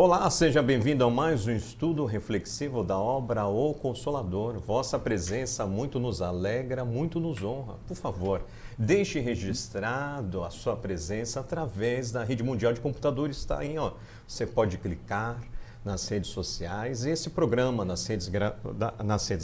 Olá, seja bem-vindo a mais um estudo reflexivo da obra O Consolador. Vossa presença muito nos alegra, muito nos honra. Por favor, deixe registrado a sua presença através da rede mundial de computadores. Está aí, ó. Você pode clicar nas redes sociais. Esse programa nas redes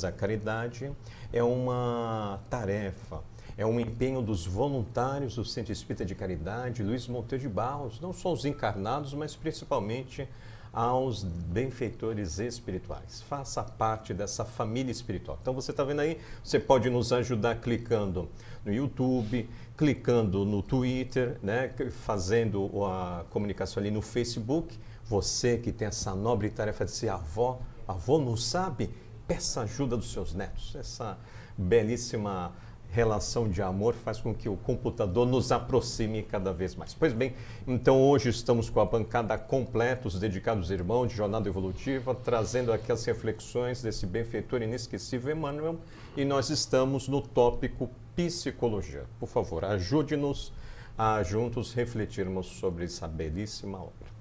da caridade é uma tarefa, é um empenho dos voluntários do Centro Espírita de Caridade, Luiz Monteiro de Barros, não só os encarnados, mas principalmente aos benfeitores espirituais. Faça parte dessa família espiritual. Então você está vendo aí, você pode nos ajudar clicando no YouTube, clicando no Twitter, né, fazendo a comunicação ali no Facebook. Você que tem essa nobre tarefa de ser avó não sabe? Peça ajuda dos seus netos. Essa belíssima relação de amor faz com que o computador nos aproxime cada vez mais. Pois bem, então hoje estamos com a bancada completa, os dedicados irmãos de Jornada Evolutiva, trazendo aqui as reflexões desse benfeitor inesquecível Emmanuel, e nós estamos no tópico psicologia. Por favor, ajude-nos a juntos refletirmos sobre essa belíssima obra.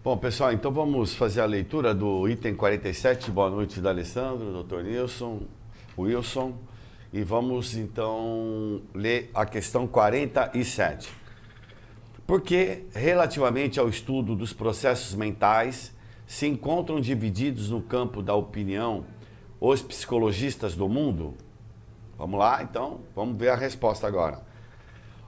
Bom, pessoal, então vamos fazer a leitura do item 47. Boa noite, D'Alessandro, Dr. Nilson, Wilson. E vamos, então, ler a questão 47. Porque, relativamente ao estudo dos processos mentais, se encontram divididos no campo da opinião os psicologistas do mundo? Vamos lá, então, vamos ver a resposta agora.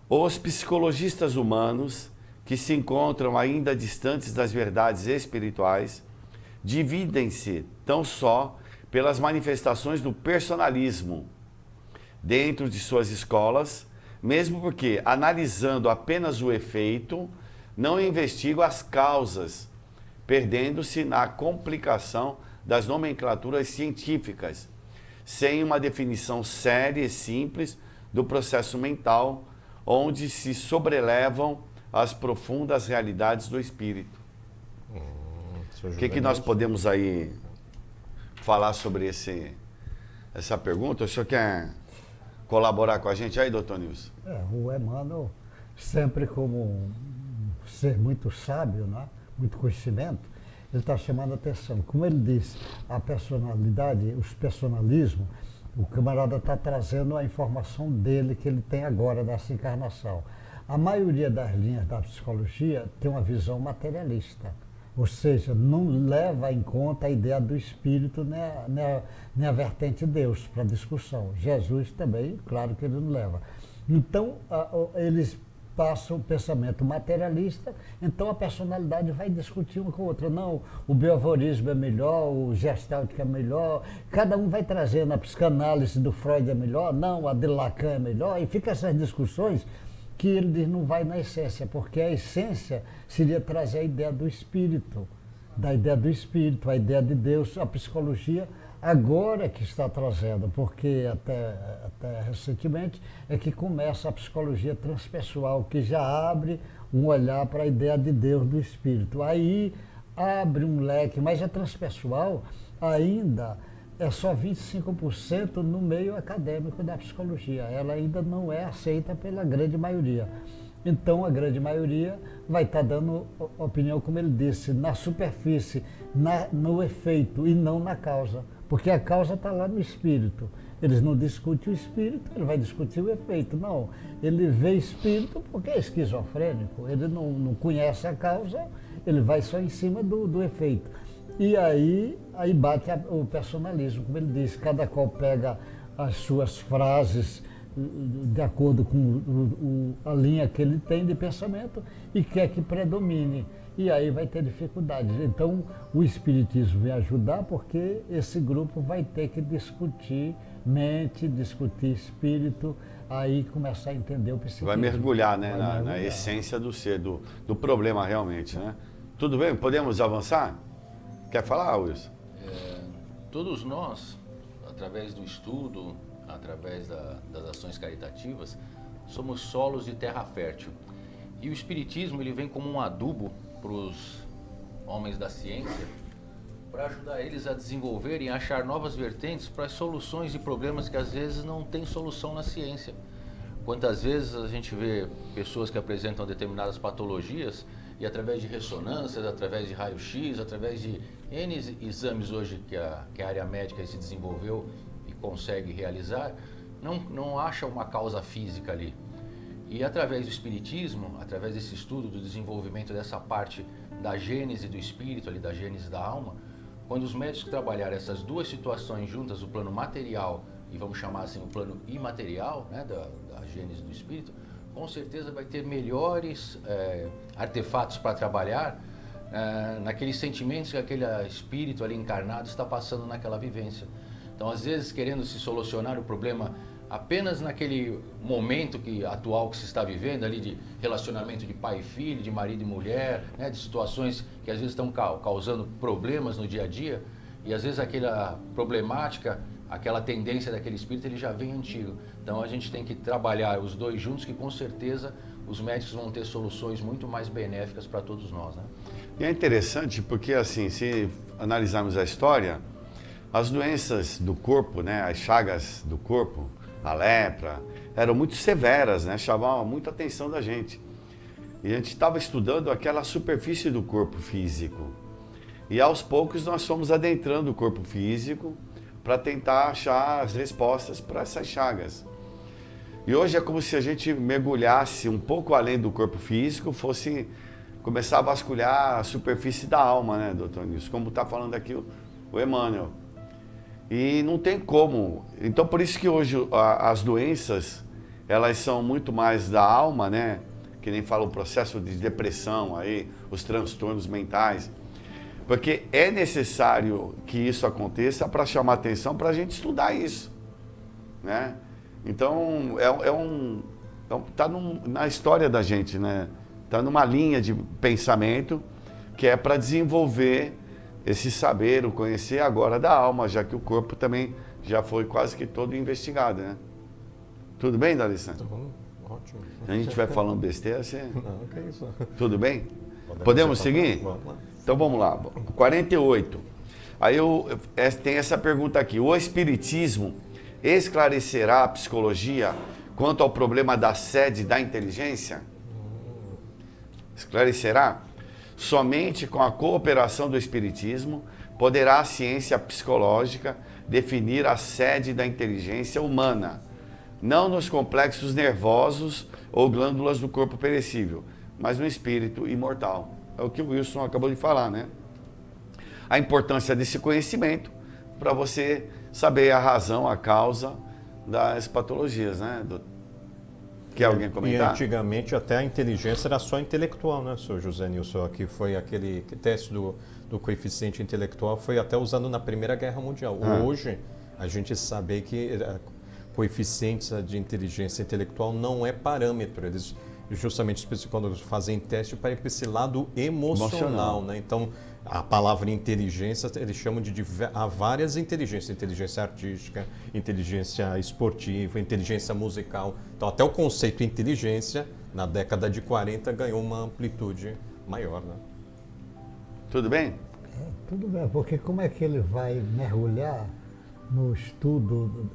Os psicologistas humanos, que se encontram ainda distantes das verdades espirituais, dividem-se tão só pelas manifestações do personalismo dentro de suas escolas, mesmo porque, analisando apenas o efeito, não investigam as causas, perdendo-se na complicação das nomenclaturas científicas, sem uma definição séria e simples do processo mental, onde se sobrelevam as profundas realidades do espírito. O que nós podemos aí falar sobre essa pergunta? O senhor quer colaborar com a gente aí, doutor Nilson? O Emmanuel, sempre como um ser muito sábio, né? Muito conhecimento, ele está chamando a atenção. Como ele disse, a personalidade, os personalismos, o camarada está trazendo a informação dele que ele tem agora dessa encarnação. A maioria das linhas da psicologia tem uma visão materialista, ou seja, não leva em conta a ideia do espírito nem a vertente de Deus para discussão. Jesus também, claro que ele não leva. Então, eles passam o pensamento materialista, então a personalidade vai discutir uma com a outra. Não, o bioavorismo é melhor, o gestáltico é melhor, cada um vai trazendo, a psicanálise do Freud é melhor, não, a de Lacan é melhor, e fica essas discussões que ele diz não vai na essência, porque a essência seria trazer a ideia do espírito, da ideia do espírito, a ideia de Deus, a psicologia agora que está trazendo, porque até recentemente é que começa a psicologia transpessoal, que já abre um olhar para a ideia de Deus, do espírito. Aí abre um leque, mas a transpessoal ainda é só 25% no meio acadêmico da psicologia. Ela ainda não é aceita pela grande maioria. Então, a grande maioria vai estar dando opinião, como ele disse, na superfície, no efeito e não na causa. Porque a causa está lá no espírito. Eles não discutem o espírito, ele vai discutir o efeito. Não, ele vê espírito porque é esquizofrênico. Ele não conhece a causa, ele vai só em cima do efeito. E aí bate o personalismo, como ele disse, cada qual pega as suas frases de acordo com a linha que ele tem de pensamento e quer que predomine. E aí vai ter dificuldades. Então, o Espiritismo vem ajudar porque esse grupo vai ter que discutir mente, discutir espírito, aí começar a entender o psiquismo. Vai mergulhar, né, na essência do ser, do problema realmente, né? Tudo bem? Podemos avançar? Quer falar, Wilson? Todos nós, através do estudo, através das ações caritativas, somos solos de terra fértil. E o Espiritismo ele vem como um adubo para os homens da ciência, para ajudar eles a desenvolverem e achar novas vertentes para as soluções de problemas que às vezes não tem solução na ciência. Quantas vezes a gente vê pessoas que apresentam determinadas patologias e através de ressonâncias, através de raio-x, através de N exames hoje que a área médica se desenvolveu e consegue realizar, não acha uma causa física ali. E através do espiritismo, através desse estudo do desenvolvimento dessa parte da gênese do espírito, ali da gênese da alma, quando os médicos trabalharem essas duas situações juntas, o plano material e vamos chamar assim o plano imaterial, né, da gênese do espírito, com certeza vai ter melhores artefatos para trabalhar naqueles sentimentos que aquele espírito ali encarnado está passando naquela vivência. Então, às vezes, querendo se solucionar o problema apenas naquele momento atual que se está vivendo, ali de relacionamento de pai e filho, de marido e mulher, né, de situações que às vezes estão causando problemas no dia a dia, e às vezes aquela problemática, aquela tendência daquele espírito, ele já vem antigo. Então a gente tem que trabalhar os dois juntos, que com certeza os médicos vão ter soluções muito mais benéficas para todos nós, né? E é interessante porque, assim, se analisarmos a história, as doenças do corpo, né, as chagas do corpo, a lepra, eram muito severas, né, chamavam muita atenção da gente. E a gente estava estudando aquela superfície do corpo físico. E aos poucos nós fomos adentrando o corpo físico para tentar achar as respostas para essas chagas. E hoje é como se a gente mergulhasse um pouco além do corpo físico, fosse começar a vasculhar a superfície da alma, né, doutor Nilson? Como está falando aqui o Emmanuel. E não tem como. Então, por isso que hoje as doenças, elas são muito mais da alma, né? Que nem fala o processo de depressão aí, os transtornos mentais. Porque é necessário que isso aconteça para chamar atenção, para a gente estudar isso, né? Então, tá na história da gente, né? Tá numa linha de pensamento que é para desenvolver esse saber, o conhecer agora da alma, já que o corpo também já foi quase que todo investigado, né? Tudo bem, D'Alessandro? Ótimo. A gente vai falando besteira, você... Não, que isso. Tudo bem? Podemos seguir? Vamos lá. Então vamos lá, 48. Aí tem essa pergunta aqui. O Espiritismo esclarecerá a psicologia quanto ao problema da sede da inteligência? Esclarecerá? Somente com a cooperação do Espiritismo poderá a ciência psicológica definir a sede da inteligência humana, não nos complexos nervosos ou glândulas do corpo perecível, mas no espírito imortal. É o que o Wilson acabou de falar, né? A importância desse conhecimento para você saber a razão, a causa das patologias, né? Quer alguém comentar? E antigamente até a inteligência era só intelectual, né, senhor José Nilson? Aqui foi aquele teste do coeficiente intelectual, foi até usado na Primeira Guerra Mundial. Hoje, a gente sabe que coeficientes de inteligência intelectual não é parâmetro. Eles justamente os psicólogos fazem teste para esse lado emocional, né? Então, a palavra inteligência, eles chamam há várias inteligências, inteligência artística, inteligência esportiva, inteligência musical. Então, até o conceito inteligência, na década de 40, ganhou uma amplitude maior, né? Tudo bem? Tudo bem, porque como é que ele vai mergulhar no estudo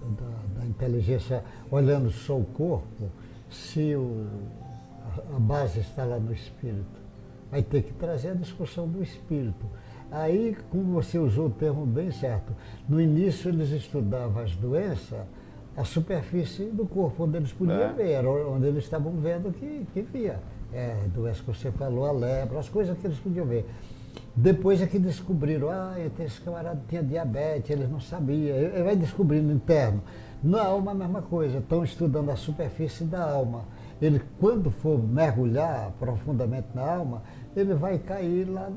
da inteligência olhando só o corpo, se a base está lá no espírito? Vai ter que trazer a discussão do espírito. Aí, como você usou o termo bem certo, no início eles estudavam as doenças, a superfície do corpo, onde eles podiam ver, era onde eles estavam vendo que via. Doença que você falou, a lepra, as coisas que eles podiam ver. Depois é que descobriram, esse camarada tinha diabetes, eles não sabiam. Ele vai descobrindo interno. Na alma, a mesma coisa, estão estudando a superfície da alma. Ele, quando for mergulhar profundamente na alma, ele vai cair lá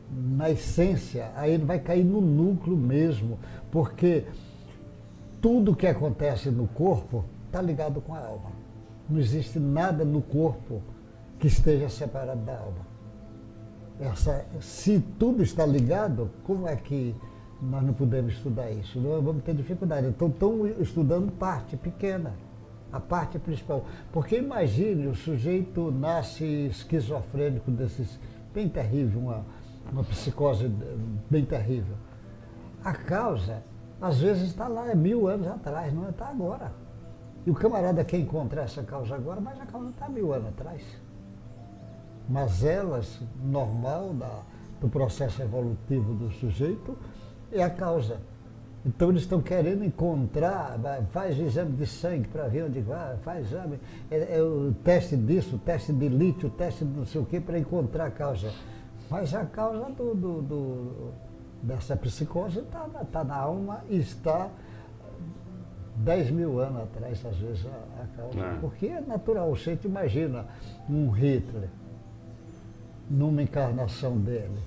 na essência, aí ele vai cair no núcleo mesmo, porque tudo que acontece no corpo está ligado com a alma. Não existe nada no corpo que esteja separado da alma. Se tudo está ligado, como é que nós não podemos estudar isso? Nós vamos ter dificuldade. Então, estão estudando parte pequena, a parte principal. Porque imagine, o sujeito nasce esquizofrênico desses, bem terrível, uma psicose bem terrível. A causa, às vezes, está lá, 1000 anos atrás, não está agora. E o camarada quer encontrar essa causa agora, mas a causa está 1000 anos atrás. Mas elas, normal do processo evolutivo do sujeito, é a causa. Então eles estão querendo encontrar, faz exame de sangue para ver onde vai, faz exame, o teste disso, o teste de lítio, o teste de não sei o quê, para encontrar a causa. Mas a causa dessa psicose está na alma e está 10 mil anos atrás, às vezes, a causa. Porque é natural, você te imagina um Hitler, numa encarnação dele.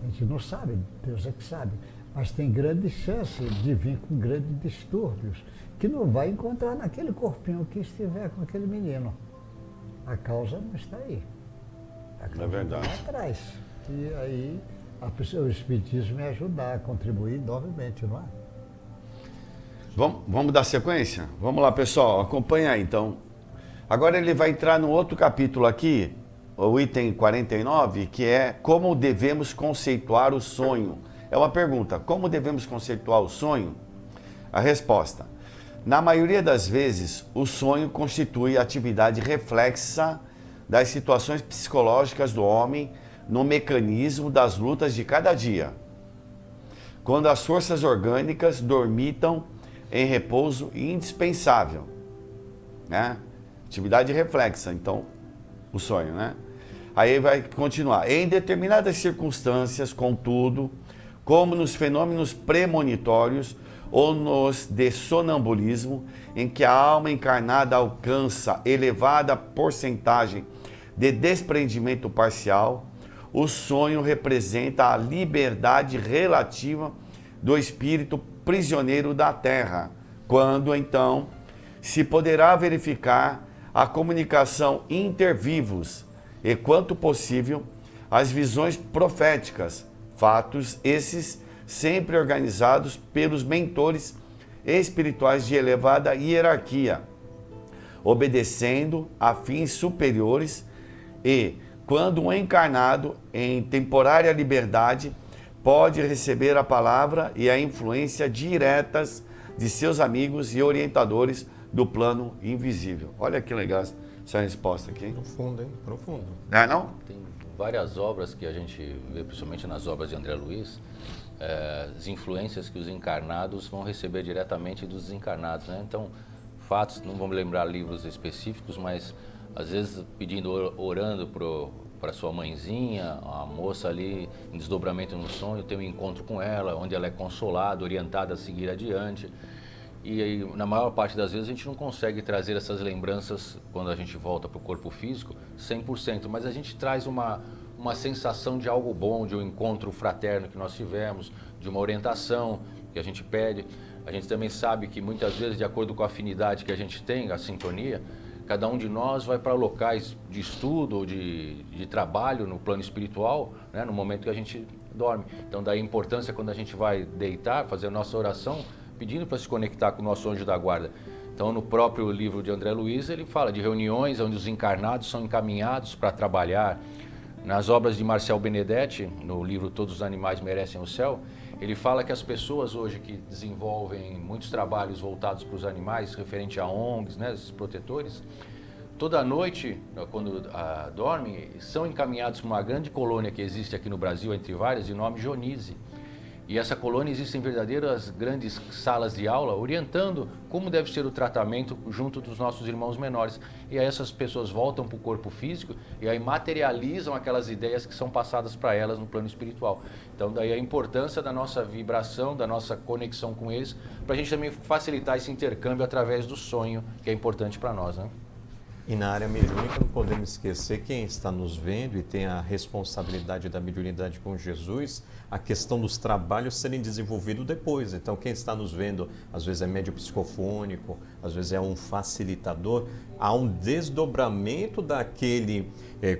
A gente não sabe, Deus é que sabe. Mas tem grande chance de vir com grandes distúrbios, que não vai encontrar naquele corpinho que estiver com aquele menino. A causa não está aí. A causa é verdade. está lá atrás. E aí o Espiritismo me ajudar a contribuir enormemente, não é? Vamos dar sequência? Vamos lá, pessoal, acompanha aí, então. Agora ele vai entrar no outro capítulo aqui, o item 49, que é como devemos conceituar o sonho. É uma pergunta, como devemos conceituar o sonho? A resposta, na maioria das vezes, o sonho constitui atividade reflexa das situações psicológicas do homem no mecanismo das lutas de cada dia. Quando as forças orgânicas dormitam em repouso indispensável, né? Atividade reflexa, então, o sonho, né? Aí vai continuar. Em determinadas circunstâncias, contudo, como nos fenômenos premonitórios ou nos de sonambulismo, em que a alma encarnada alcança elevada porcentagem de desprendimento parcial, o sonho representa a liberdade relativa do espírito prisioneiro da terra, quando então se poderá verificar a comunicação intervivos e, quanto possível, as visões proféticas, fatos esses sempre organizados pelos mentores espirituais de elevada hierarquia, obedecendo a fins superiores e, quando um encarnado em temporária liberdade pode receber a palavra e a influência diretas de seus amigos e orientadores do plano invisível. Olha que legal essa resposta aqui. Profundo, hein? Profundo. Não é não? Tem várias obras que a gente vê, principalmente nas obras de André Luiz, as influências que os encarnados vão receber diretamente dos desencarnados, né? Então, fatos, não vamos lembrar livros específicos, mas às vezes pedindo, orando para sua mãezinha, a moça ali em desdobramento no sonho, tem um encontro com ela, onde ela é consolada, orientada a seguir adiante. E aí, na maior parte das vezes a gente não consegue trazer essas lembranças quando a gente volta para o corpo físico 100%, mas a gente traz uma sensação de algo bom, de um encontro fraterno que nós tivemos, de uma orientação que a gente pede. A gente também sabe que muitas vezes, de acordo com a afinidade que a gente tem, a sintonia, cada um de nós vai para locais de estudo ou de trabalho no plano espiritual, né, no momento que a gente dorme. Então, daí a importância quando a gente vai deitar, fazer a nossa oração, pedindo para se conectar com o nosso anjo da guarda. Então, no próprio livro de André Luiz, ele fala de reuniões onde os encarnados são encaminhados para trabalhar. Nas obras de Marcel Benedetti, no livro Todos os Animais Merecem o Céu, ele fala que as pessoas hoje que desenvolvem muitos trabalhos voltados para os animais, referente a ONGs, né, esses protetores, toda noite, quando dormem, são encaminhados para uma grande colônia que existe aqui no Brasil, entre várias, de nome Jonise. E essa colônia existem verdadeiras grandes salas de aula orientando como deve ser o tratamento junto dos nossos irmãos menores. E aí essas pessoas voltam para o corpo físico e aí materializam aquelas ideias que são passadas para elas no plano espiritual. Então daí a importância da nossa vibração, da nossa conexão com eles, para a gente também facilitar esse intercâmbio através do sonho, que é importante para nós, né? E na área mediúnica não podemos esquecer quem está nos vendo e tem a responsabilidade da mediunidade com Jesus, a questão dos trabalhos serem desenvolvidos depois. Então quem está nos vendo, às vezes é médio psicofônico, às vezes é um facilitador, há um desdobramento daquele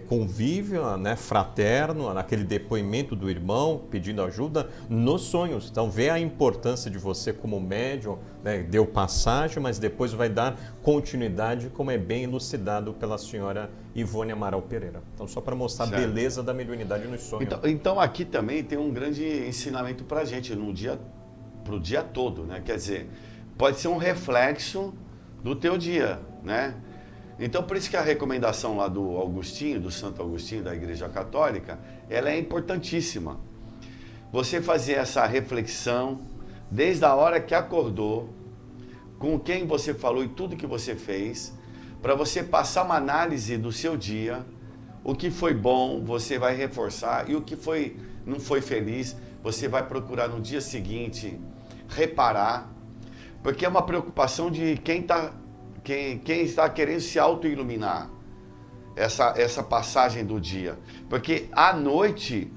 convívio, né, fraterno, naquele depoimento do irmão pedindo ajuda nos sonhos. Então vê a importância de você como médium, né, deu passagem, mas depois vai dar continuidade, como é bem elucidado pela senhora Ivone Amaral Pereira. Então só para mostrar certo. A beleza da mediunidade nos sonhos. Então aqui também tem um grande ensinamento para a gente, pro dia todo, né? Quer dizer, pode ser um reflexo do teu dia, né? Então, por isso que a recomendação lá do Agostinho, do Santo Agostinho, da Igreja Católica, ela é importantíssima. Você fazer essa reflexão desde a hora que acordou, com quem você falou e tudo que você fez, para você passar uma análise do seu dia, o que foi bom, você vai reforçar, e o que não foi feliz, você vai procurar no dia seguinte reparar, porque é uma preocupação de quem está querendo se auto-iluminar, essa passagem do dia. Porque à noite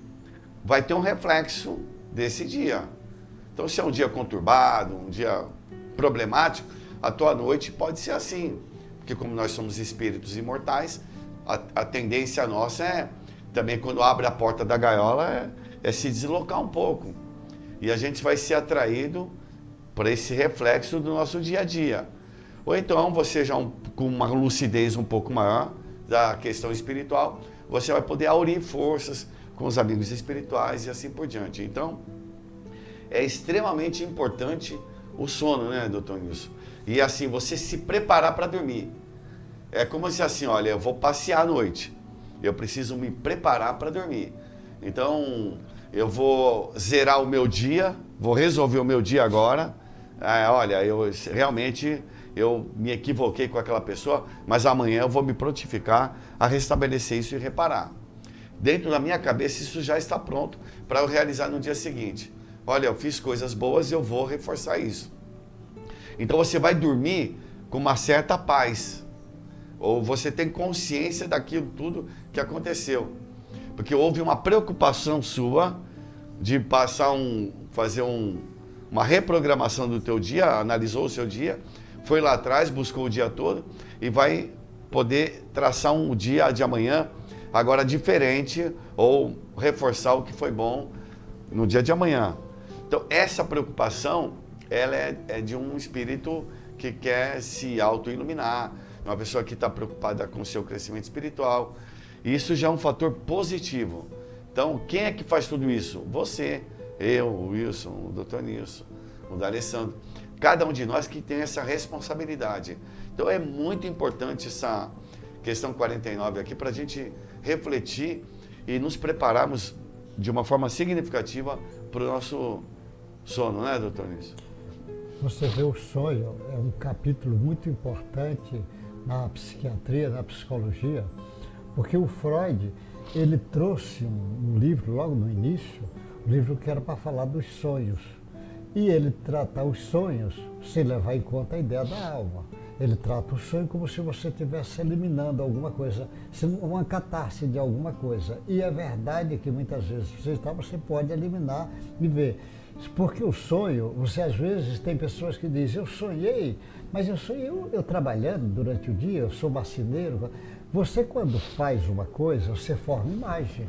vai ter um reflexo desse dia. Então, se é um dia conturbado, um dia problemático, a tua noite pode ser assim. Porque como nós somos espíritos imortais, a tendência nossa é, também quando abre a porta da gaiola, é se deslocar um pouco. E a gente vai ser atraído para esse reflexo do nosso dia a dia. Ou então, você já com uma lucidez um pouco maior da questão espiritual, você vai poder aurir forças com os amigos espirituais e assim por diante. Então, é extremamente importante o sono, né, doutor Nilson? E assim, você se preparar para dormir. É como se assim, olha, eu vou passear à noite, eu preciso me preparar para dormir. Então, eu vou zerar o meu dia, vou resolver o meu dia agora. Olha, eu me equivoquei com aquela pessoa, mas amanhã eu vou me prontificar a restabelecer isso e reparar. Dentro da minha cabeça isso já está pronto para eu realizar no dia seguinte. Olha, eu fiz coisas boas e eu vou reforçar isso. Então você vai dormir com uma certa paz, ou você tem consciência daquilo tudo que aconteceu, porque houve uma preocupação sua de fazer uma reprogramação do teu dia, analisou o seu dia, foi lá atrás, buscou o dia todo e vai poder traçar um dia de amanhã agora diferente ou reforçar o que foi bom no dia de amanhã. Então, essa preocupação, ela é de um espírito que quer se auto-iluminar, uma pessoa que está preocupada com o seu crescimento espiritual. E isso já é um fator positivo. Então, quem é que faz tudo isso? Você, eu, o Wilson, o Dr. Nilson, o D'Alessandro. Cada um de nós que tem essa responsabilidade. Então, é muito importante essa questão 49 aqui para a gente refletir e nos prepararmos de uma forma significativa para o nosso sono, né, doutor Nilson? Você vê, o sonho é um capítulo muito importante na psiquiatria, na psicologia, porque o Freud, ele trouxe um livro logo no início, um livro que era para falar dos sonhos. E ele trata os sonhos sem levar em conta a ideia da alma. Ele trata o sonho como se você estivesse eliminando alguma coisa, uma catarse de alguma coisa. E é verdade que muitas vezes você pode eliminar e ver. Porque o sonho, você às vezes tem pessoas que dizem, eu sonhei, mas eu sonhei eu trabalhando durante o dia, eu sou marceneiro. Você quando faz uma coisa, você forma imagem.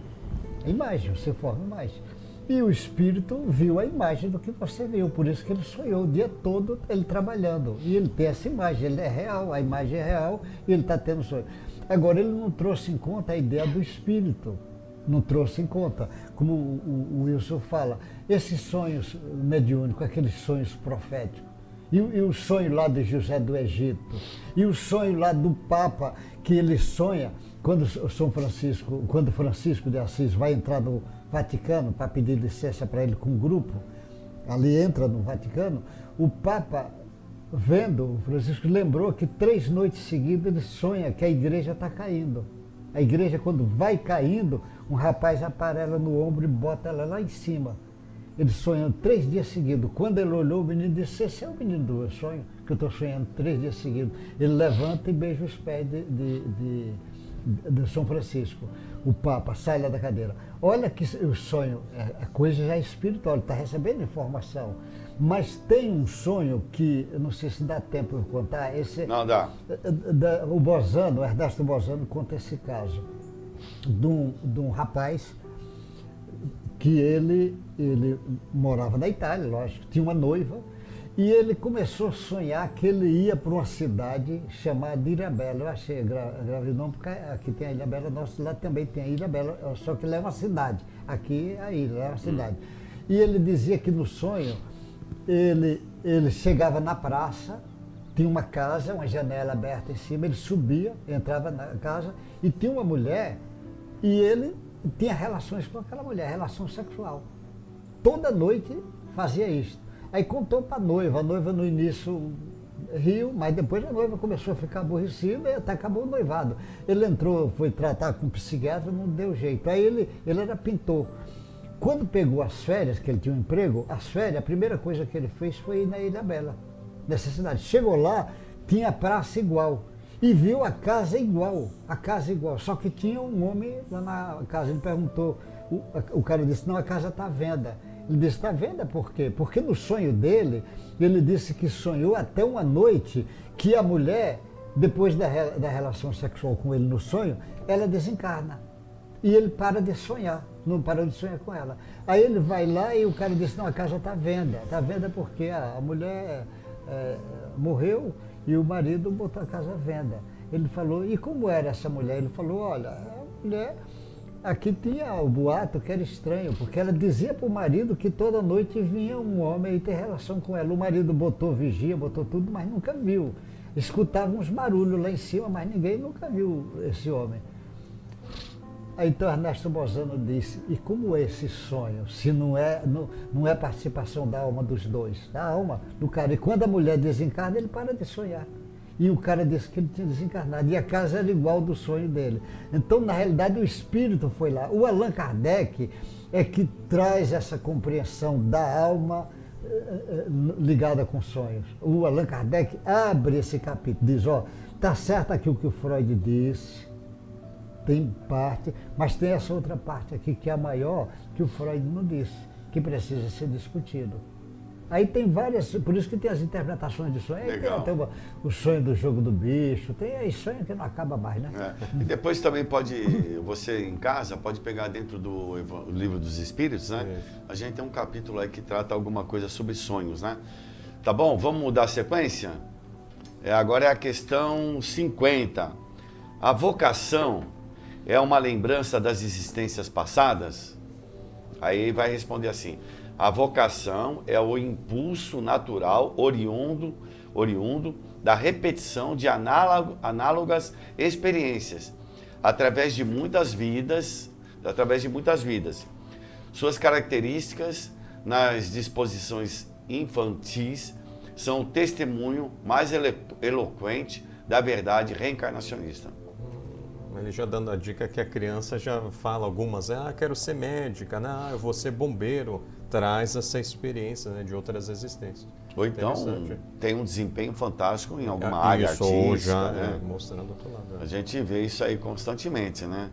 Você forma imagem. E o espírito viu a imagem do que você viu, por isso que ele sonhou o dia todo ele trabalhando. E ele tem essa imagem, ele é real, a imagem é real e ele está tendo sonho. Agora, ele não trouxe em conta a ideia do espírito, não trouxe em conta. Como o Wilson fala, esses sonhos mediúnicos, aqueles sonhos proféticos, e o sonho lá de José do Egito, e o sonho lá do Papa, que ele sonha, quando Francisco de Assis vai entrar no Vaticano para pedir licença para ele com um grupo, ali entra no Vaticano, o Papa, vendo o Francisco, lembrou que 3 noites seguidas ele sonha que a igreja está caindo. A igreja, quando vai caindo, um rapaz aparela no ombro e bota ela lá em cima. Ele sonhando 3 dias seguidos. Quando ele olhou, o menino disse, esse é o menino do meu sonho, que eu estou sonhando 3 dias seguidos. Ele levanta e beija os pés de São Francisco. O Papa sai lá da cadeira. Olha que o sonho, a coisa já é espiritual, ele está recebendo informação. Mas tem um sonho que, eu não sei se dá tempo de contar. Não dá. O Bozano, o Ernesto Bozano conta esse caso de um rapaz que ele morava na Itália, lógico, tinha uma noiva, e ele começou a sonhar que ele ia para uma cidade chamada Ilhabela. Eu achei grave o nome, porque aqui tem a Ilhabela, nosso lá também tem a Ilhabela, só que lá é uma cidade. Aqui é a ilha, é uma cidade. E ele dizia que no sonho, ele chegava na praça, tinha uma casa, uma janela aberta em cima, ele subia, entrava na casa e tinha uma mulher e ele tinha relações com aquela mulher, relação sexual. Toda noite fazia isso. Aí contou para a noiva no início riu, mas depois a noiva começou a ficar aborrecida e até acabou o noivado. Ele entrou, foi tratar com um psiquiatra, não deu jeito. Aí ele era pintor. Quando pegou as férias, que ele tinha um emprego, as férias, a primeira coisa que ele fez foi ir na Ilha Bela, nessa cidade. Chegou lá, tinha a praça igual. E viu a casa igual, só que tinha um homem lá na casa. Ele perguntou, o cara disse, não, a casa está à venda. Ele disse, está à venda por quê? Porque no sonho dele, ele disse que sonhou até uma noite que a mulher, depois da relação sexual com ele no sonho, ela desencarna. E ele para de sonhar, não parou de sonhar com ela. Aí ele vai lá e o cara disse, não, a casa está à venda. Está à venda porque a mulher morreu e o marido botou a casa à venda. Ele falou, e como era essa mulher? Ele falou, olha, a mulher, aqui tinha o boato que era estranho, porque ela dizia para o marido que toda noite vinha um homem e ter relação com ela. O marido botou vigia, botou tudo, mas nunca viu. Escutava uns barulhos lá em cima, mas ninguém nunca viu esse homem. Aí então Ernesto Bozano disse, e como é esse sonho, se não é participação da alma dos dois, da alma do cara. E quando a mulher desencarna, ele para de sonhar. E o cara disse que ele tinha desencarnado, e a casa era igual do sonho dele. Então, na realidade, o espírito foi lá. O Allan Kardec é que traz essa compreensão da alma ligada com sonhos. O Allan Kardec abre esse capítulo, diz, ó, tá certo aqui o que o Freud disse, tem parte, mas tem essa outra parte aqui que é a maior, que o Freud não disse, que precisa ser discutido. Aí tem várias, por isso que tem as interpretações de sonho. Legal. Tem o sonho do jogo do bicho, tem aí sonho que não acaba mais, né? E depois também você em casa, pode pegar dentro do Livro dos Espíritos, né? A gente tem um capítulo aí que trata alguma coisa sobre sonhos, né? Tá bom? Vamos mudar a sequência? Agora é a questão 50. A vocação é uma lembrança das existências passadas? Aí vai responder assim, a vocação é o impulso natural oriundo da repetição de análogas experiências, através de muitas vidas. Suas características nas disposições infantis são o testemunho mais eloquente da verdade reencarnacionista. Ele já dando a dica que a criança já fala algumas, quero ser médica, eu vou ser bombeiro, traz essa experiência, né, de outras existências. Ou então tem um desempenho fantástico em alguma área artística, já, né? Mostrando outro lado. A gente vê isso aí constantemente, né?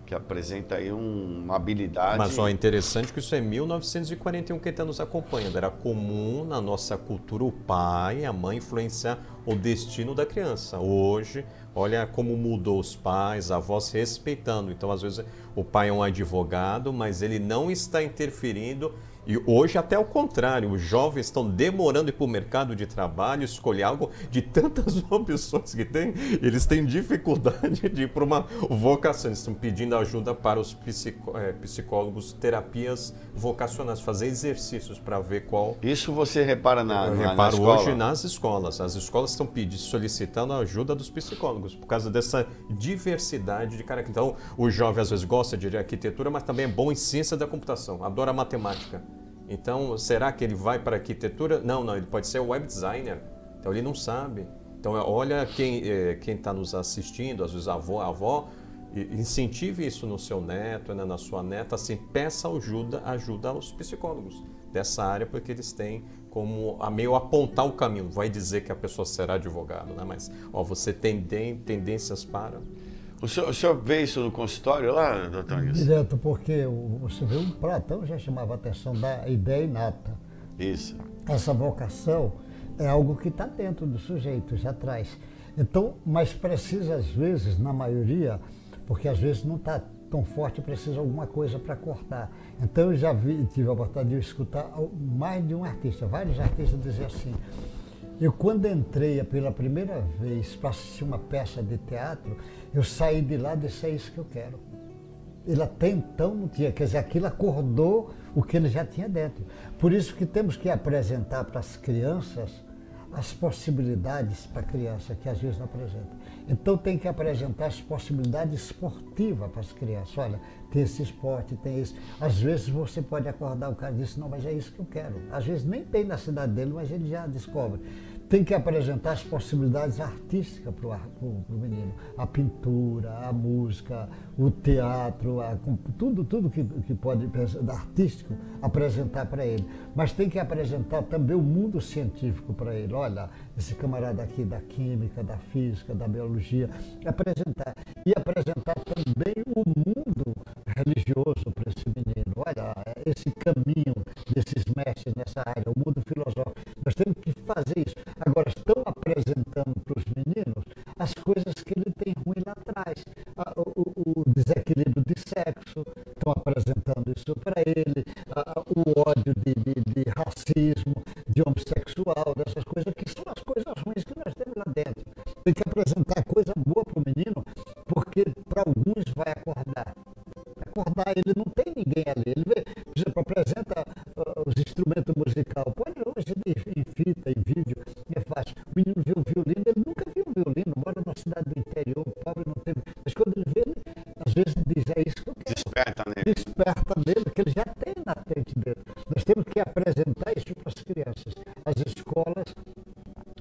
Que apresenta aí uma habilidade... Mas é interessante que isso é 1941 que está nos acompanhando. Era comum na nossa cultura o pai e a mãe influenciar o destino da criança. Hoje, olha como mudou os pais, avós respeitando. Então, às vezes, o pai é um advogado, mas ele não está interferindo. E hoje até o contrário, os jovens estão demorando ir para o mercado de trabalho, escolher algo de tantas opções que tem, eles têm dificuldade de ir para uma vocação, eles estão pedindo ajuda para os psicólogos, terapias vocacionais, fazer exercícios para ver qual... Isso você repara na escola? Eu reparo hoje nas escolas, as escolas estão solicitando a ajuda dos psicólogos, por causa dessa diversidade de caráter. Então, o jovem às vezes gosta de arquitetura, mas também é bom em ciência da computação, adora matemática. Então, será que ele vai para a arquitetura? Não, ele pode ser web designer. Então, ele não sabe. Então, olha quem está nos assistindo, às vezes a avó, incentive isso no seu neto, né, na sua neta, assim, peça ajuda aos psicólogos dessa área, porque eles têm como a meio apontar o caminho. Vai dizer que a pessoa será advogado, né? Mas você tem tendências para... O senhor vê isso no consultório lá, doutor Nilson? Direto, porque você vê, o Platão já chamava a atenção da ideia inata. Isso. Essa vocação é algo que está dentro do sujeito, já traz. Então, mas precisa às vezes, na maioria, porque às vezes não está tão forte, precisa de alguma coisa para cortar. Então eu já tive a oportunidade de escutar mais de um artista, vários artistas dizer assim, eu quando entrei pela primeira vez para assistir uma peça de teatro, eu saí de lá e disse, é isso que eu quero. Ele até então não tinha, quer dizer, aquilo acordou o que ele já tinha dentro. Por isso que temos que apresentar para as crianças as possibilidades para a criança, que às vezes não apresenta. Então tem que apresentar as possibilidades esportivas para as crianças. Olha, tem esse esporte, tem esse. Às vezes você pode acordar o cara e dizer, não, mas é isso que eu quero. Às vezes nem tem na cidade dele, mas ele já descobre. Tem que apresentar as possibilidades artísticas para o menino. A pintura, a música, o teatro, tudo que pode artístico apresentar para ele. Mas tem que apresentar também o mundo científico para ele. Olha, esse camarada aqui da química, da física, da biologia, apresentar. E apresentar também o mundo religioso para esse menino. Olha, esse caminho desses mestres nessa área, o mundo filosófico. Nós temos que fazer isso. Agora, estão apresentando para os meninos as coisas que ele tem ruim lá atrás. O desequilíbrio de sexo, estão apresentando isso para ele. O ódio de racismo, de homossexual, dessas coisas, que são as coisas ruins que nós temos lá dentro. Tem que apresentar coisa boa para o menino, porque para alguns vai acordar. Acordar, ele não tem ninguém ali. Ele vê, por exemplo, apresenta os instrumentos musicais. Pode hoje em fita, em vídeo, é fácil. O menino vê o violino, ele nunca viu um violino, mora numa cidade do interior, pobre, não teve. Mas quando ele vê, ele, às vezes diz, é isso que eu quero. Desperta nele. Desperta nele, que ele já tem na frente dele. Nós temos que apresentar isso para as crianças. As escolas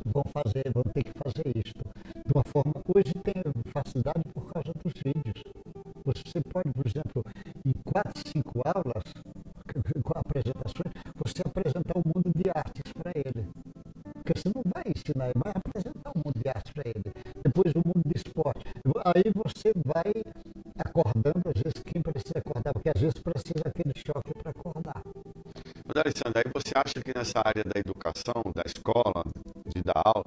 vão ter que fazer isso. De uma forma, hoje tem facilidade por causa dos vídeos. Você pode, por exemplo, em 4, 5 aulas, com apresentações, você apresentar o mundo de artes para ele. Porque você não vai ensinar, ele vai apresentar o mundo de artes para ele. Depois o mundo de esporte. Aí você vai acordando, às vezes, quem precisa acordar, porque às vezes precisa aquele choque para acordar. Mas, Alessandro, aí você acha que nessa área da educação, da escola, de dar aula,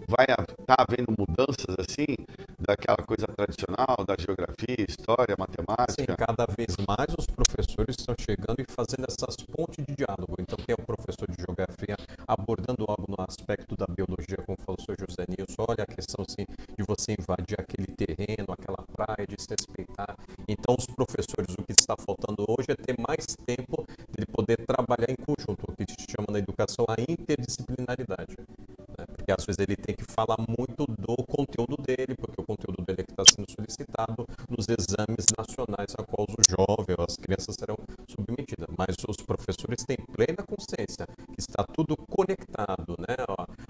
vai estar havendo mudanças assim, daquela coisa tradicional, da geografia, história, matemática? Sim, cada vez mais os professores estão chegando e fazendo essas pontes de diálogo. Então tem o professor de geografia abordando algo no aspecto da biologia, como falou o senhor José Nilson, olha a questão assim, de você invadir aquele terreno, aquela praia, de se respeitar. Então os professores, o que está faltando hoje é ter mais tempo de poder trabalhar em conjunto, o que se chama na educação a interdisciplinaridade. Porque às vezes ele tem que falar muito do conteúdo dele, porque o conteúdo dele é que está sendo solicitado nos exames nacionais a qual os jovens, as crianças serão submetidas. Mas os professores têm plena consciência que está tudo conectado, né?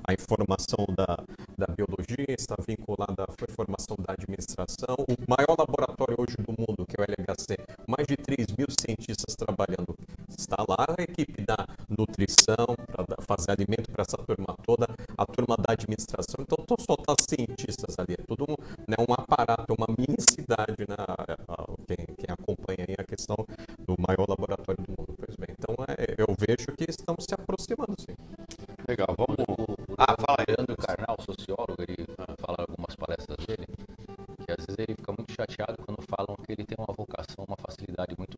A informação da biologia está vinculada à informação da administração. O maior laboratório hoje do mundo, que é o LHC, mais de 3.000 cientistas trabalhando. Está lá a equipe da nutrição, para fazer alimento para essa turma toda, a turma da administração. Então, só tá cientistas ali. É tudo um aparato, uma mini cidade, né? Quem acompanha aí a questão do maior laboratório do mundo. Pois bem, então eu vejo que estamos se aproximando, sim. Legal, vamos... Fala aí. Leandro Carnal, sociólogo, ele fala algumas palestras dele, que às vezes ele fica muito chateado quando falam que ele tem uma vocação, uma facilidade muito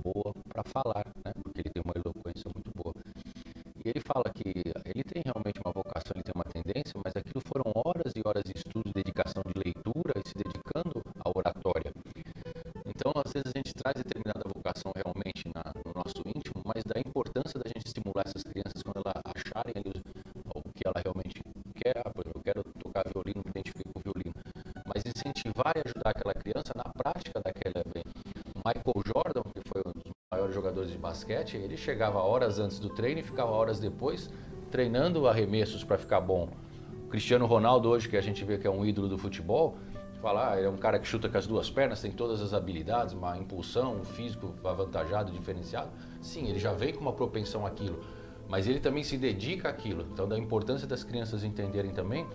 boa para falar, né? Porque ele tem uma eloquência muito boa. E ele fala que ele tem realmente uma vocação, ele tem uma tendência, mas aquilo foram horas e horas de estudo, dedicação de leitura e se dedicando à oratória. Então, às vezes a gente traz determinada vocação realmente no nosso íntimo, mas da importância da gente estimular essas crianças quando elas acharem ali o que ela realmente quer. Por exemplo, eu quero tocar violino, me identifico com o violino. Mas incentivar e ajudar aquela criança na prática daquela vez. Michael Jordan, que foi um dos maiores jogadores de basquete, ele chegava horas antes do treino e ficava horas depois treinando arremessos para ficar bom. O Cristiano Ronaldo hoje, que a gente vê que é um ídolo do futebol, fala, ele é um cara que chuta com as duas pernas, tem todas as habilidades, uma impulsão, um físico avantajado, diferenciado. Sim, ele já vem com uma propensão àquilo, mas ele também se dedica àquilo. Então, da importância das crianças entenderem também,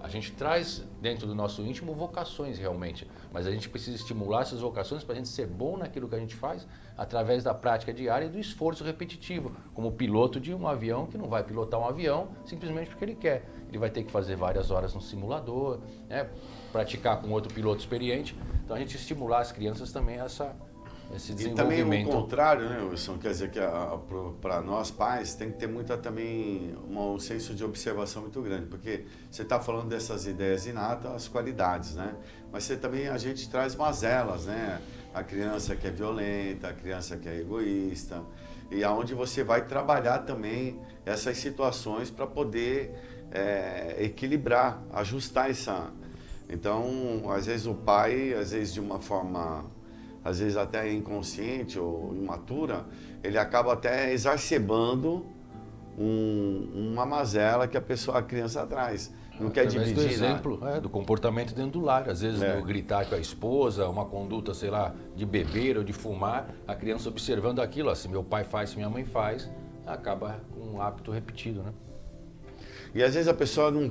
a gente traz dentro do nosso íntimo vocações realmente, mas a gente precisa estimular essas vocações para a gente ser bom naquilo que a gente faz através da prática diária e do esforço repetitivo, como o piloto de um avião que não vai pilotar um avião simplesmente porque ele quer. Ele vai ter que fazer várias horas no simulador, né? Praticar com outro piloto experiente. Então a gente estimular as crianças também a esse desenvolvimento. E também o contrário, né, Wilson? Quer dizer que para nós pais tem que ter também um senso de observação muito grande, porque você está falando dessas ideias inatas, as qualidades, né? Mas a gente traz mazelas, né? a criança que é violenta, a criança que é egoísta, e aonde você vai trabalhar também essas situações para poder equilibrar, ajustar essa... Então, às vezes o pai, às vezes de uma forma, às vezes até inconsciente ou imatura, ele acaba até exacerbando uma mazela que a criança traz. Não quer dividir, do exemplo, do comportamento dentro do lar. Às vezes, no gritar com a esposa, uma conduta, sei lá, de beber ou de fumar, a criança observando aquilo, ó, se meu pai faz, se minha mãe faz, acaba com um hábito repetido, né? E às vezes a pessoa não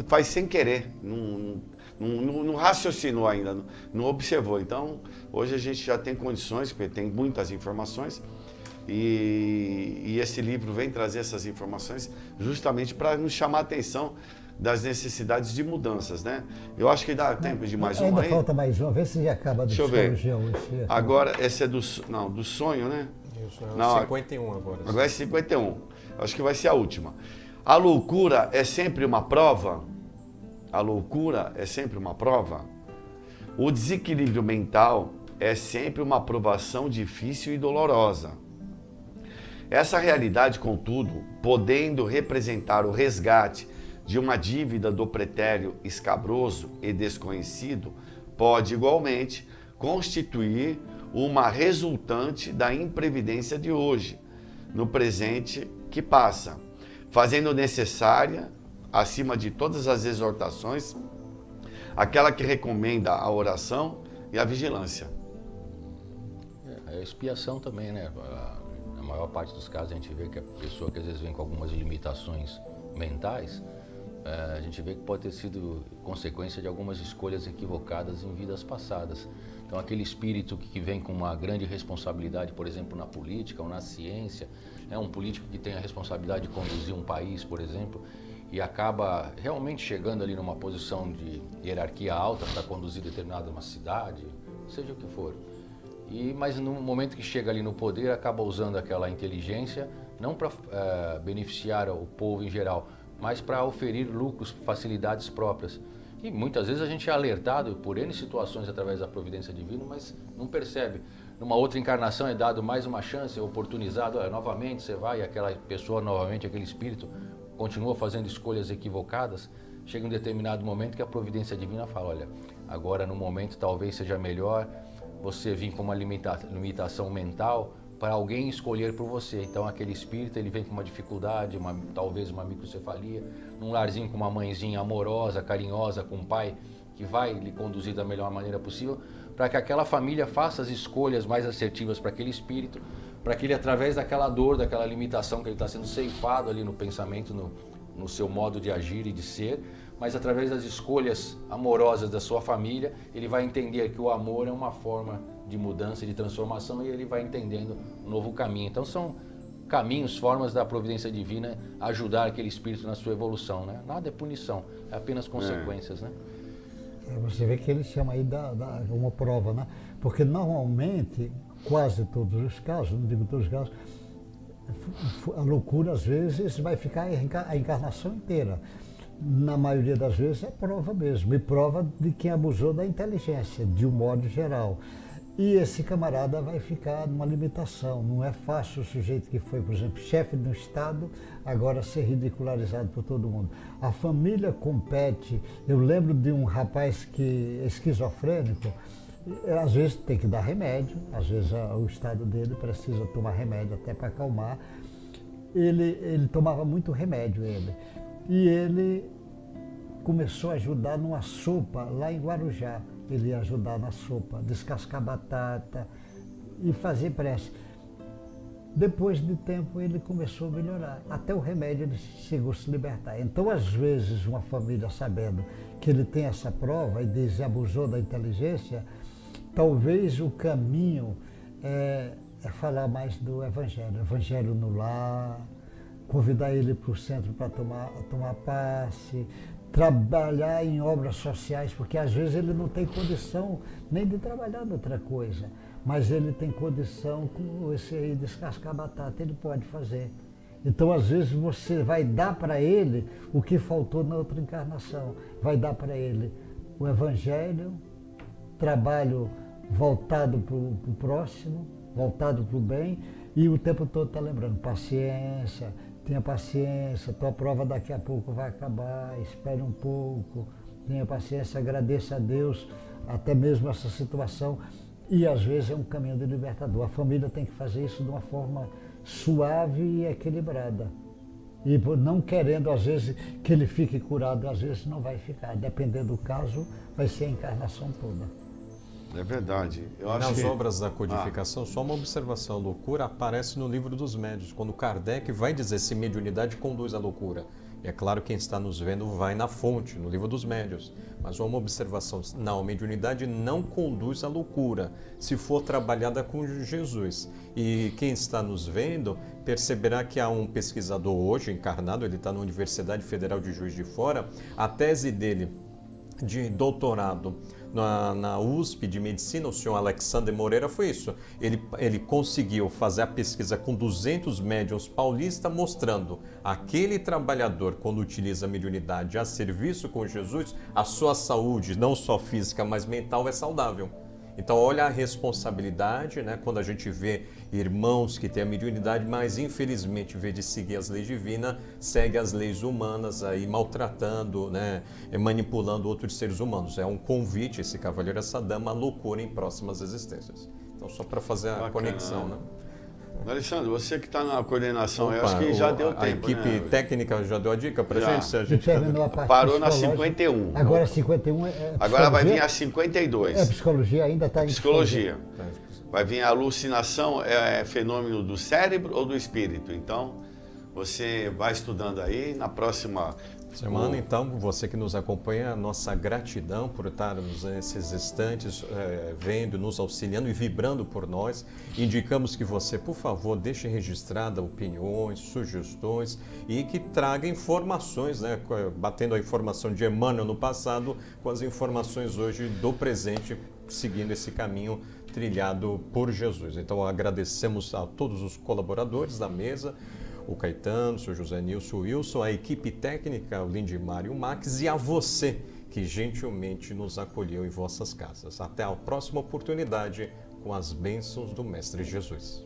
faz sem querer, não raciocinou ainda, não observou. Então, hoje a gente já tem condições, porque tem muitas informações, e esse livro vem trazer essas informações justamente para nos chamar a atenção das necessidades de mudanças, né? Eu acho que dá tempo de mais uma aí. Ainda falta mais uma, vê se já acaba de psicologia hoje. Agora, esse é do sonho, né? Isso, não, 51 agora. Agora é 51. Acho que vai ser a última. A loucura é sempre uma prova? A loucura é sempre uma prova? O desequilíbrio mental é sempre uma provação difícil e dolorosa. Essa realidade, contudo, podendo representar o resgate de uma dívida do pretérito escabroso e desconhecido, pode igualmente constituir uma resultante da imprevidência de hoje, no presente que passa, fazendo necessária, acima de todas as exortações, aquela que recomenda a oração e a vigilância. A expiação também, né? Na maior parte dos casos a gente vê que a pessoa que às vezes vem com algumas limitações mentais, a gente vê que pode ter sido consequência de algumas escolhas equivocadas em vidas passadas. Então, aquele espírito que vem com uma grande responsabilidade, por exemplo, na política ou na ciência, um político que tem a responsabilidade de conduzir um país, por exemplo, e acaba realmente chegando ali numa posição de hierarquia alta para conduzir determinada uma cidade, seja o que for. Mas no momento que chega ali no poder, acaba usando aquela inteligência, não para beneficiar o povo em geral, mas para oferir lucros, facilidades próprias. E muitas vezes a gente é alertado por N situações através da providência divina, mas não percebe. Numa outra encarnação é dado mais uma chance, é oportunizado, novamente você vai e aquela pessoa, novamente aquele espírito, continua fazendo escolhas equivocadas. Chega um determinado momento que a providência divina fala, olha, agora no momento talvez seja melhor você vir com uma limitação mental, para alguém escolher por você. Então aquele espírito ele vem com uma dificuldade, talvez uma microcefalia, num larzinho com uma mãezinha amorosa, carinhosa, com um pai que vai lhe conduzir da melhor maneira possível, para que aquela família faça as escolhas mais assertivas para aquele espírito, para que ele, através daquela dor, daquela limitação que ele está sendo ceifado ali no pensamento, no seu modo de agir e de ser, mas através das escolhas amorosas da sua família, ele vai entender que o amor é uma forma de mudança, de transformação, e ele vai entendendo um novo caminho. Então são caminhos, formas da providência divina ajudar aquele espírito na sua evolução, né? Nada é punição, é apenas consequências, né? Você vê que ele chama aí uma prova, né? Porque normalmente, quase todos os casos, não digo todos os casos, a loucura às vezes vai ficar a encarnação inteira. Na maioria das vezes é prova mesmo, e prova de quem abusou da inteligência, de um modo geral. E esse camarada vai ficar numa limitação. Não é fácil o sujeito que foi, por exemplo, chefe do Estado, agora ser ridicularizado por todo mundo. A família compete. Eu lembro de um rapaz que é esquizofrênico, às vezes tem que dar remédio, às vezes o estado dele precisa tomar remédio até para acalmar. Ele tomava muito remédio, e ele começou a ajudar numa sopa lá em Guarujá. Ele ia ajudar na sopa, descascar batata e fazer prece. Depois de tempo ele começou a melhorar, até o remédio ele chegou a se libertar. Então, às vezes, uma família sabendo que ele tem essa prova e diz abusou da inteligência, talvez o caminho é falar mais do Evangelho no lar, convidar ele para o centro para tomar passe, trabalhar em obras sociais, porque às vezes ele não tem condição nem de trabalhar em outra coisa, mas ele tem condição com esse aí descascar batata, ele pode fazer. Então, às vezes, você vai dar para ele o que faltou na outra encarnação, vai dar para ele o Evangelho, trabalho voltado para o próximo, voltado para o bem, e o tempo todo está lembrando, paciência, tenha paciência, tua prova daqui a pouco vai acabar, espere um pouco, tenha paciência, agradeça a Deus, até mesmo essa situação, e às vezes é um caminho de libertador. A família tem que fazer isso de uma forma suave e equilibrada. E não querendo, às vezes, que ele fique curado, às vezes não vai ficar. Dependendo do caso, vai ser a encarnação toda. É verdade. Eu acho Nas que... obras da codificação, só uma observação, a loucura aparece no livro dos médiuns, quando Kardec vai dizer se mediunidade conduz à loucura. E é claro, quem está nos vendo vai na fonte, no livro dos médiuns. Mas uma observação, não, a mediunidade não conduz à loucura, se for trabalhada com Jesus. E quem está nos vendo perceberá que há um pesquisador hoje encarnado, ele está na Universidade Federal de Juiz de Fora, a tese dele de doutorado na USP de Medicina, o senhor Alexander Moreira, foi isso. Ele conseguiu fazer a pesquisa com 200 médiuns paulistas, mostrando aquele trabalhador, quando utiliza a mediunidade a serviço com Jesus, a sua saúde, não só física, mas mental, é saudável. Então, olha a responsabilidade, né? Quando a gente vê irmãos que têm a mediunidade, mas infelizmente, em vez de seguir as leis divinas, segue as leis humanas, aí maltratando, né? Manipulando outros seres humanos. É um convite, esse cavaleiro, essa dama, à loucura em próximas existências. Então, só para fazer a conexão, né? Alessandro, você que está na coordenação, eu acho que já deu tempo, a equipe técnica já deu a dica para gente? Se a gente terminou a parte parou na 51. Agora 51 é psicologia. Agora vai vir a 52. É psicologia, ainda está em psicologia. Vai vir a alucinação, é fenômeno do cérebro ou do espírito. Então, você vai estudando aí, na próxima semana. Então, você que nos acompanha, nossa gratidão por estarmos nesses instantes vendo, nos auxiliando e vibrando por nós. Indicamos que você, por favor, deixe registrada opiniões, sugestões e que traga informações, né? Batendo a informação de Emmanuel no passado com as informações hoje do presente, seguindo esse caminho trilhado por Jesus. Então, agradecemos a todos os colaboradores da mesa, o Caetano, o Sr. José Nilson, o Wilson, a equipe técnica, o Lindimar e o Max, e a você que gentilmente nos acolheu em vossas casas. Até a próxima oportunidade com as bênçãos do Mestre Jesus.